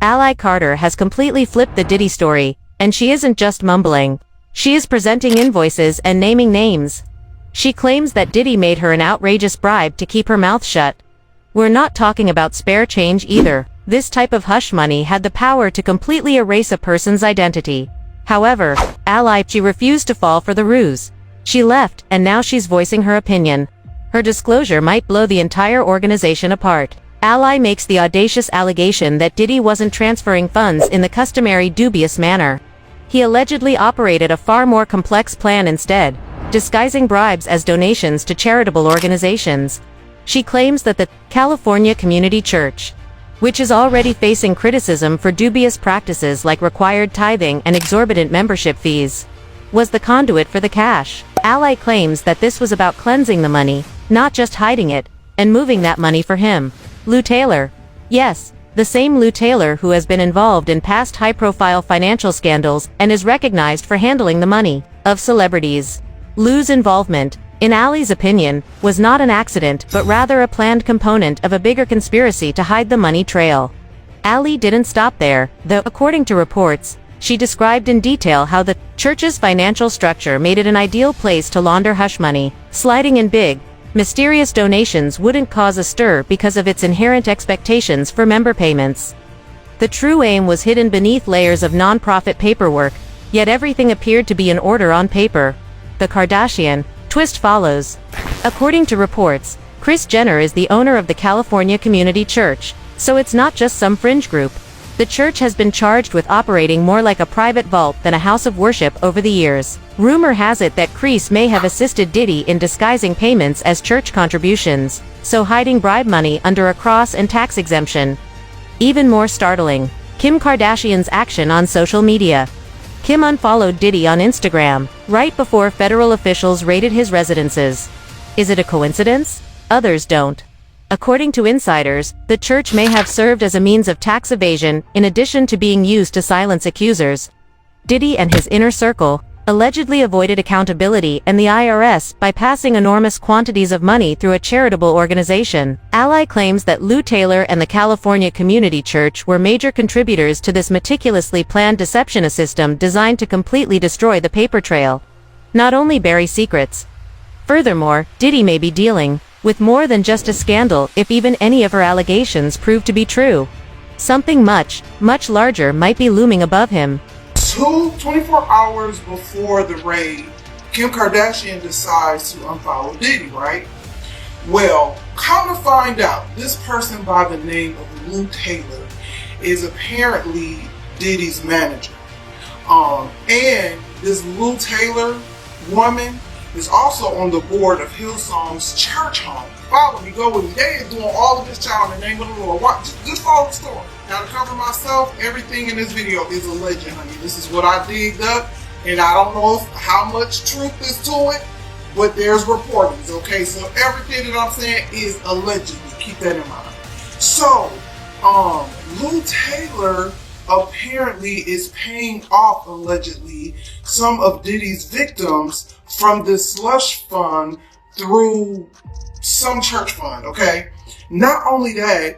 Ally Carter has completely flipped the Diddy story, and she isn't just mumbling. She is presenting invoices and naming names. She claims that Diddy made her an outrageous bribe to keep her mouth shut. We're not talking about spare change either. This type of hush money had the power to completely erase a person's identity. However, she refused to fall for the ruse. She left, and now she's voicing her opinion. Her disclosure might blow the entire organization apart. Ally makes the audacious allegation that Diddy wasn't transferring funds in the customary dubious manner. He allegedly operated a far more complex plan instead, disguising bribes as donations to charitable organizations. She claims that the California Community Church, which is already facing criticism for dubious practices like required tithing and exorbitant membership fees, was the conduit for the cash. Ally claims that this was about cleansing the money, not just hiding it, and moving that money for him. Lou Taylor. Yes, the same Lou Taylor who has been involved in past high-profile financial scandals and is recognized for handling the money of celebrities. Lou's involvement, in Ally's opinion, was not an accident but rather a planned component of a bigger conspiracy to hide the money trail. Ally didn't stop there, though, according to reports, she described in detail how the church's financial structure made it an ideal place to launder hush money. Sliding in big, mysterious donations wouldn't cause a stir because of its inherent expectations for member payments. The true aim was hidden beneath layers of non-profit paperwork, yet everything appeared to be in order on paper. The Kardashian twist follows. According to reports, Kris Jenner is the owner of the California Community Church, so it's not just some fringe group. The church has been charged with operating more like a private vault than a house of worship over the years. Rumor has it that Kris may have assisted Diddy in disguising payments as church contributions, so hiding bribe money under a cross and tax exemption. Even more startling, Kim Kardashian's action on social media. Kim unfollowed Diddy on Instagram, right before federal officials raided his residences. Is it a coincidence? Others don't. According to insiders, the church may have served as a means of tax evasion, in addition to being used to silence accusers. Diddy and his inner circle allegedly avoided accountability and the IRS by passing enormous quantities of money through a charitable organization. Ally claims that Lou Taylor and the California Community Church were major contributors to this meticulously planned deception system designed to completely destroy the paper trail, not only bury secrets. Furthermore, Diddy may be dealing with more than just a scandal if even any of her allegations prove to be true. Something much, much larger might be looming above him. 24 hours before the raid, Kim Kardashian decides to unfollow Diddy, right? Well, come to find out, this person by the name of Lou Taylor is apparently Diddy's manager. And this Lou Taylor woman is also on the board of Hillsong's church home. Follow me, go with me. They are doing all of this child in the name of the Lord. Watch, just follow the story. Now, to cover myself, everything in this video is a legend, honey. This is what I digged up, and I don't know how much truth is to it, but there's reportings, okay? So everything that I'm saying is allegedly. Keep that in mind. So, Lou Taylor apparently is paying off, allegedly, some of Diddy's victims from this slush fund through some church fund, okay? Not only that,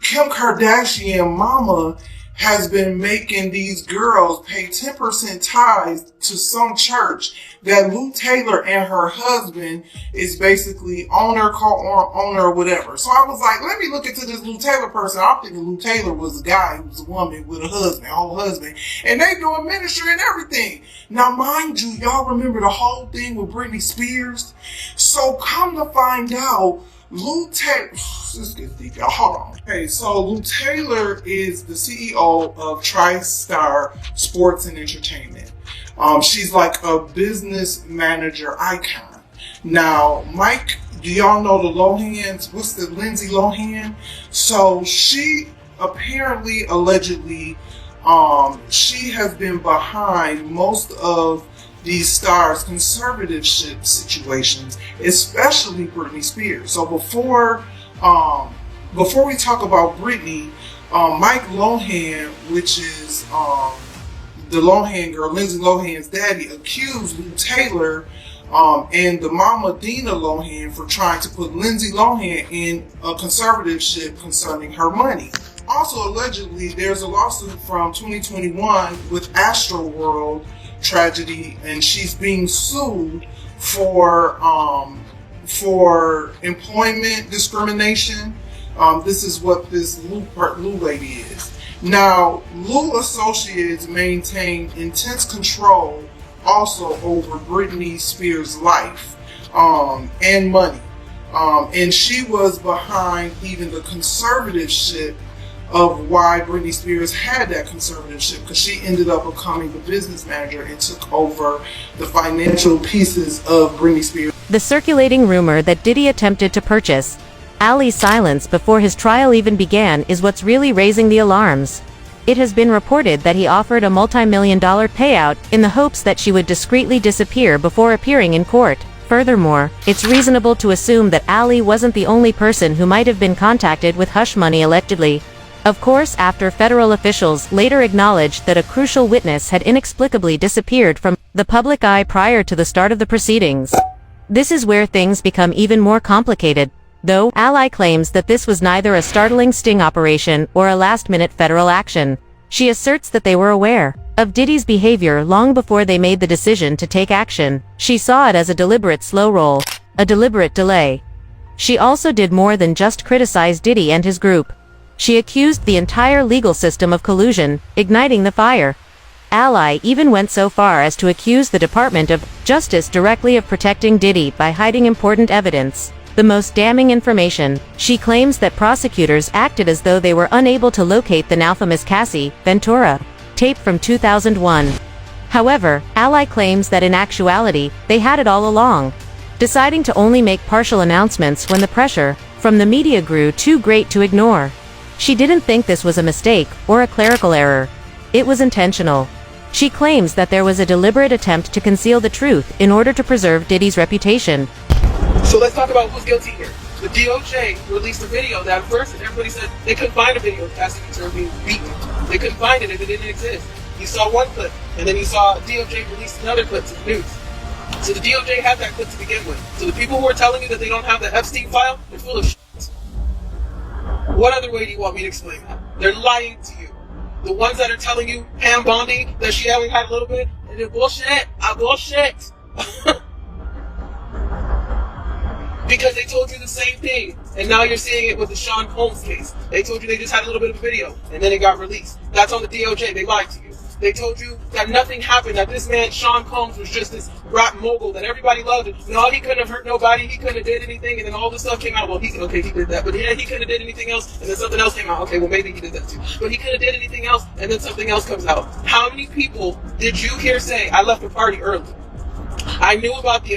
Kim Kardashian mama has been making these girls pay 10% tithes to some church that Lou Taylor and her husband is basically owner, co-owner, or whatever. So I was like, let me look into this Lou Taylor person. I'm thinking Lou Taylor was a guy who was a woman with a husband, whole husband, and they doing ministry and everything. Now, mind you, y'all remember the whole thing with Britney Spears? So come to find out, Lou Taylor, this gets deep, y'all. Hold on. Okay, so Lou Taylor is the CEO of TriStar Sports and Entertainment. She's like a business manager icon. Now, Mike, do y'all know the Lohans? What's the Lindsay Lohan? So she apparently, allegedly, she has been behind most of these stars' conservatorship situations, especially Britney Spears. So before we talk about Britney, Mike Lohan, which is the Lohan girl, Lindsay Lohan's daddy, accused Lou Taylor and the mama Dina Lohan for trying to put Lindsay Lohan in a conservatorship concerning her money. Also, allegedly, there's a lawsuit from 2021 with Astroworld tragedy, and she's being sued for employment discrimination. This is what this Lou lady is. Now, Lou Associates maintain intense control also over Britney Spears' life and money. And she was behind even the conservatorship of why Britney Spears had that conservatorship, because she ended up becoming the business manager and took over the financial pieces of Britney Spears. The circulating rumor that Diddy attempted to purchase Ali's silence before his trial even began is what's really raising the alarms. It has been reported that he offered a multi-million-dollar payout in the hopes that she would discreetly disappear before appearing in court. Furthermore, it's reasonable to assume that Ali wasn't the only person who might have been contacted with hush money allegedly. Of course, after federal officials later acknowledged that a crucial witness had inexplicably disappeared from the public eye prior to the start of the proceedings. This is where things become even more complicated, though Ali claims that this was neither a startling sting operation or a last-minute federal action. She asserts that they were aware of Diddy's behavior long before they made the decision to take action. She saw it as a deliberate slow roll, a deliberate delay. She also did more than just criticize Diddy and his group. She accused the entire legal system of collusion, igniting the fire. Ali even went so far as to accuse the Department of Justice directly of protecting Diddy by hiding important evidence. The most damning information. She claims that prosecutors acted as though they were unable to locate the now famous Cassie Ventura tape from 2001. However, Ali claims that in actuality, they had it all along, deciding to only make partial announcements when the pressure from the media grew too great to ignore. She didn't think this was a mistake or a clerical error. It was intentional. She claims that there was a deliberate attempt to conceal the truth in order to preserve Diddy's reputation. So let's talk about who's guilty here. The DOJ released a video that at first everybody said they couldn't find a video of Cassie Ventura being beaten. They couldn't find it if it didn't exist. You saw one clip, and then you saw DOJ release another clip to the news. So the DOJ had that clip to begin with. So the people who are telling you that they don't have the Epstein file, they're full of shit. What other way do you want me to explain that? They're lying to you. The ones that are telling you Pam Bondi, that she only had a little bit, and they're bullshit. Bullshit. Because they told you the same thing, and now you're seeing it with the Sean Combs case. They told you they just had a little bit of a video, and then it got released. That's on the DOJ. They lied to you. They told you that nothing happened, that this man, Sean Combs, was just this rap mogul, that everybody loved. No, he couldn't have hurt nobody, he couldn't have did anything, and then all this stuff came out. Well, he did that, but yeah, he couldn't have did anything else, and then something else came out. Okay, well, maybe he did that too. But he couldn't have did anything else, and then something else comes out. How many people did you hear say, I left the party early? I knew about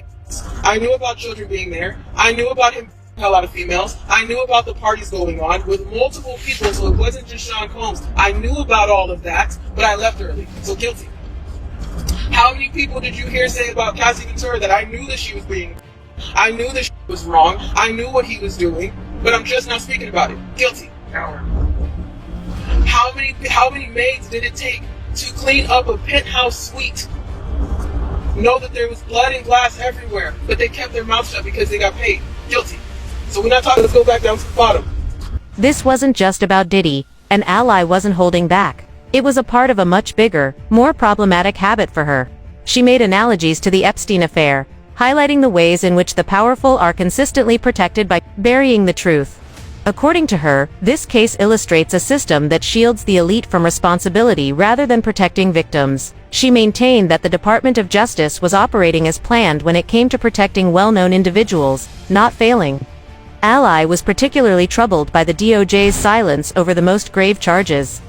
I knew about children being there. I knew about him a lot of females. I knew about the parties going on with multiple people, so it wasn't just Sean Combs. I knew about all of that, but I left early, so guilty. How many people did you hear say about Cassie Ventura that I knew that she was I knew that she was wrong, I knew what he was doing, but I'm just not speaking about it? Guilty. How many maids did it take to clean up a penthouse suite? Know that there was blood and glass everywhere, but they kept their mouth shut because they got paid. Guilty. So we're not talking, let's go back down to the bottom. This wasn't just about Diddy, and Ali wasn't holding back. It was a part of a much bigger, more problematic habit for her. She made analogies to the Epstein affair, highlighting the ways in which the powerful are consistently protected by burying the truth. According to her, this case illustrates a system that shields the elite from responsibility rather than protecting victims. She maintained that the Department of Justice was operating as planned when it came to protecting well-known individuals, not failing. Ali was particularly troubled by the DOJ's silence over the most grave charges.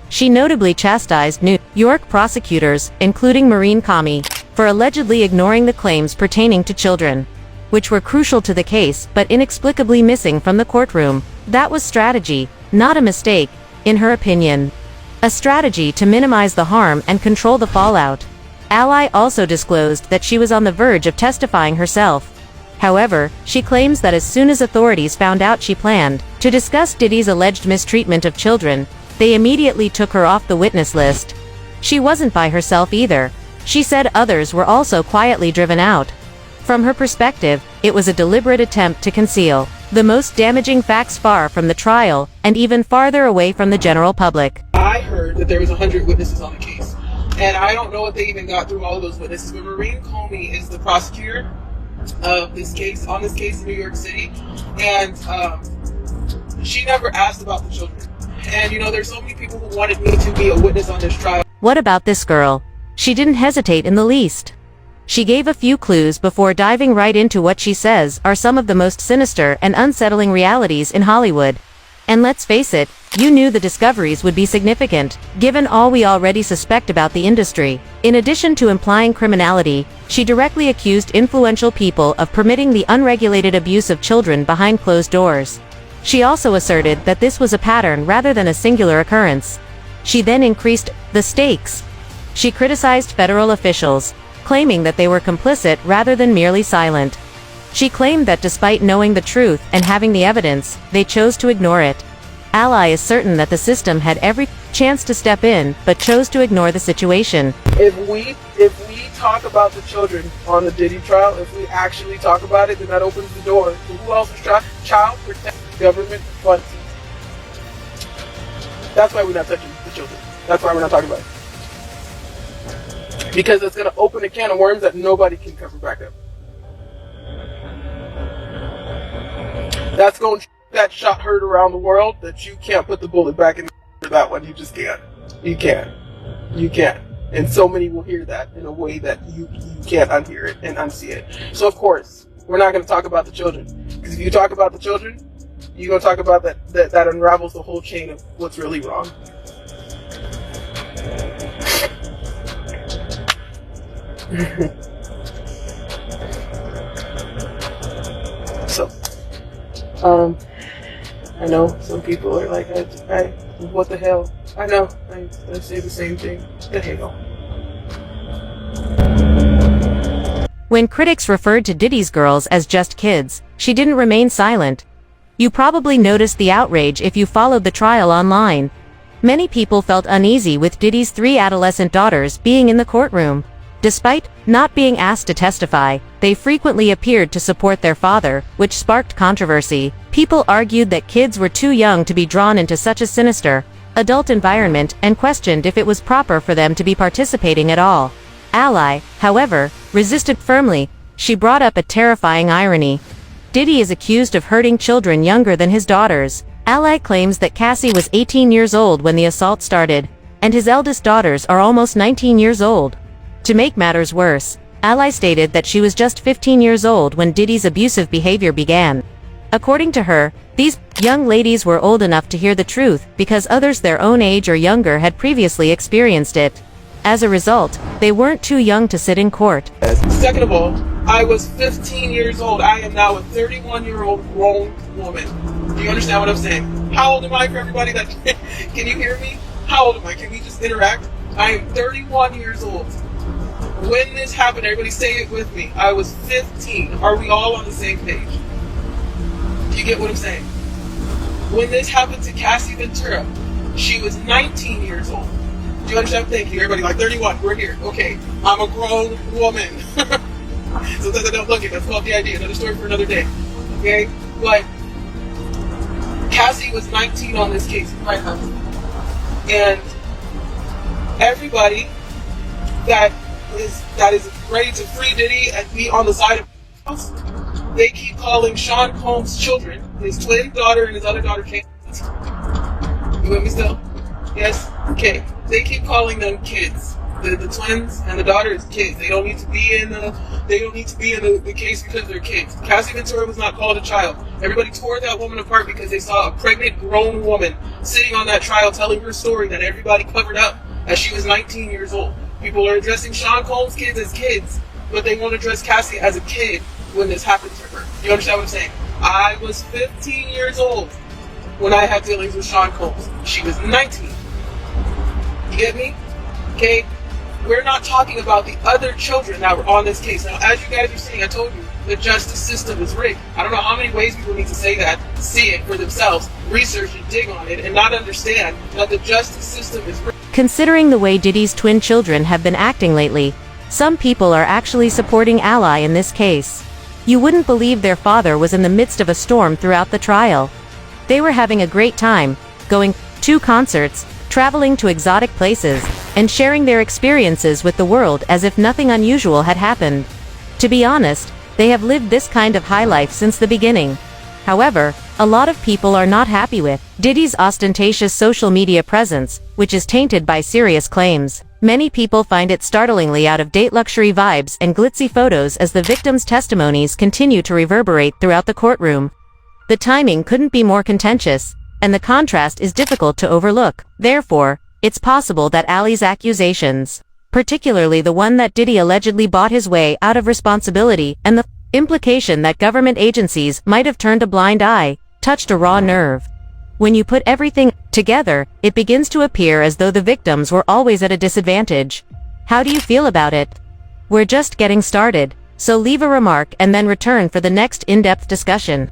She notably chastised New York prosecutors, including Maureen Comey, for allegedly ignoring the claims pertaining to children, which were crucial to the case but inexplicably missing from the courtroom. That was strategy, not a mistake, in her opinion. A strategy to minimize the harm and control the fallout. Ali also disclosed that she was on the verge of testifying herself. However, she claims that as soon as authorities found out she planned to discuss Diddy's alleged mistreatment of children, they immediately took her off the witness list. She wasn't by herself either. She said others were also quietly driven out. From her perspective, it was a deliberate attempt to conceal The most damaging facts far from the trial, and even farther away from the general public. I heard that there was 100 witnesses on the case. And I don't know if they even got through all of those witnesses, but Maureen Comey is the prosecutor of this case, on this case in New York City. And she never asked about the children. And there's so many people who wanted me to be a witness on this trial. What about this girl? She didn't hesitate in the least. She gave a few clues before diving right into what she says are some of the most sinister and unsettling realities in Hollywood. And let's face it, you knew the discoveries would be significant, given all we already suspect about the industry. In addition to implying criminality, she directly accused influential people of permitting the unregulated abuse of children behind closed doors. She also asserted that this was a pattern rather than a singular occurrence. She then increased the stakes. She criticized federal officials, claiming that they were complicit rather than merely silent. She claimed that despite knowing the truth and having the evidence, they chose to ignore it. Ally is certain that the system had every chance to step in, but chose to ignore the situation. If we talk about the children on the Diddy trial, if we actually talk about it, then that opens the door to who else is child protect government funding. That's why we're not touching the children. That's why we're not talking about it. Because it's going to open a can of worms that nobody can cover back up. That's going to that shot heard around the world that you can't put the bullet back in that one. You just can't. You can't. You can't. And so many will hear that in a way that you can't unhear it and unsee it. So of course, we're not going to talk about the children. Because if you talk about the children, you're going to talk about that unravels the whole chain of what's really wrong. So, I know some people are like, what the hell? I know, I say the same thing. The hell. When critics referred to Diddy's girls as just kids, she didn't remain silent. You probably noticed the outrage if you followed the trial online. Many people felt uneasy with Diddy's 3 adolescent daughters being in the courtroom. Despite not being asked to testify, they frequently appeared to support their father, which sparked controversy. People argued that kids were too young to be drawn into such a sinister, adult environment and questioned if it was proper for them to be participating at all. Ally, however, resisted firmly. She brought up a terrifying irony. Diddy is accused of hurting children younger than his daughters. Ally claims that Cassie was 18 years old when the assault started, and his eldest daughters are almost 19 years old. To make matters worse, Ally stated that she was just 15 years old when Diddy's abusive behavior began. According to her, these young ladies were old enough to hear the truth because others their own age or younger had previously experienced it. As a result, they weren't too young to sit in court. Second of all, I was 15 years old. I am now a 31-year-old grown woman. Do you understand what I'm saying? How old am I for everybody that can you hear me? How old am I? Can we just interact? I am 31 years old. When this happened, everybody say it with me. I was 15. Are we all on the same page? Do you get what I'm saying? When this happened to Cassie Ventura, she was 19 years old. Do you understand? Thank you. Everybody like 31. We're here. Okay. I'm a grown woman. So don't look at that's called the idea. Another story for another day. Okay? But Cassie was 19 on this case. Right, huh? And everybody that is ready to free Diddy and be on the side of us, they keep calling Sean Combs' children, his twin daughter and his other daughter, Kate. You with me still? Yes? Okay. They keep calling them kids. The twins and the daughter is kids. They don't need to be in the case because they're kids. Cassie Ventura was not called a child. Everybody tore that woman apart because they saw a pregnant grown woman sitting on that trial telling her story that everybody covered up as she was 19 years old. People are addressing Sean Combs' kids as kids, but they won't address Cassie as a kid when this happened to her. You understand what I'm saying? I was 15 years old when I had dealings with Sean Combs. She was 19. You get me? Okay? We're not talking about the other children that were on this case. Now, as you guys are seeing, I told you, the justice system is rigged. I don't know how many ways people need to say that, see it for themselves, research and dig on it, and not understand that the justice system is rigged. Considering the way Diddy's twin children have been acting lately, some people are actually supporting Ally in this case. You wouldn't believe their father was in the midst of a storm throughout the trial. They were having a great time, going to concerts, traveling to exotic places, and sharing their experiences with the world as if nothing unusual had happened. To be honest, they have lived this kind of high life since the beginning. However, a lot of people are not happy with Diddy's ostentatious social media presence, which is tainted by serious claims. Many people find it startlingly out-of-date luxury vibes and glitzy photos as the victims' testimonies continue to reverberate throughout the courtroom. The timing couldn't be more contentious, and the contrast is difficult to overlook. Therefore, it's possible that Ali's accusations, particularly the one that Diddy allegedly bought his way out of responsibility, and the implication that government agencies might have turned a blind eye, touched a raw nerve. When you put everything together, it begins to appear as though the victims were always at a disadvantage. How do you feel about it? We're just getting started, so leave a remark and then return for the next in-depth discussion.